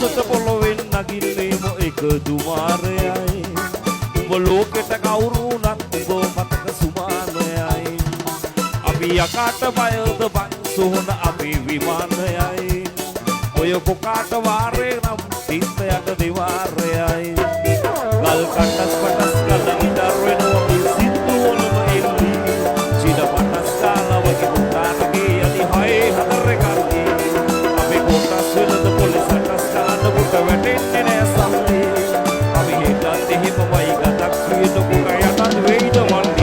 ආසත පොළොවෙන් නගින්නේම එක දුමාරයයි උඹ ලෝකෙට කවුරු වුණත් උඹ මතක සුමානයයි අපි යකාට බයද බං සෝන අපි විමානයයි ඔය කොකාට වාරේ නම් තිත්තයට දිවාරයයි ගල් කටස් පටස් කල ඉදර වෙනවා මේ සිද්දු වලම එල්ලි චින පටස් කාලා වගේ පුතාගේ යලි හයේ හතර කරකි අපි කොටස් වෙලද පොලිසටස් කාලා පුත වැටෙන්නේ නෑ සම්ලි අපි හෙටත් එහෙමමයි ගතක් කියන කුර යටත් වෙයිද මන්නේ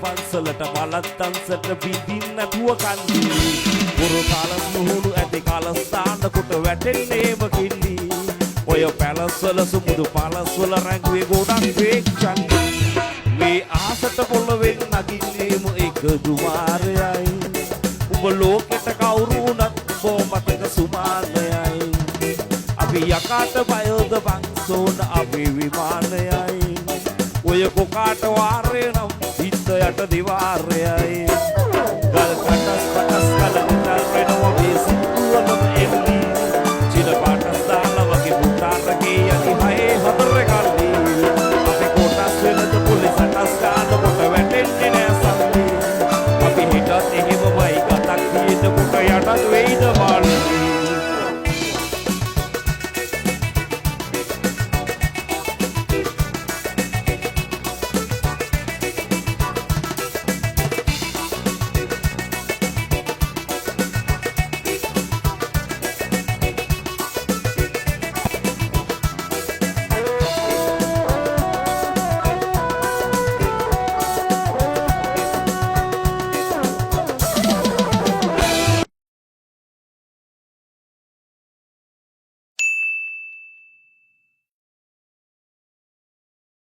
පන්සලට මලත් තන්සට බිඳින් නැතුව කන්දි පුරු කාලස් මුහුණු ඇති කාලස්ථාන කොට වැටෙන්නේම කිල්ලි ඔය පැලස්වල සුමුදු පලස්වල රැඟුවේ ගොඩක් වේක්ෂන් මේ ආසත පොළොවෙන් නගින්නේම එක දුමාරයයි උඹ ලෝකෙට කවුරු වුණත් උඹ මතක සුමානයයි අපි යකාට බයද බං සෝන අපි විමානයයි ඔය කොකාට වාරේ නම් යට දිවාරයයි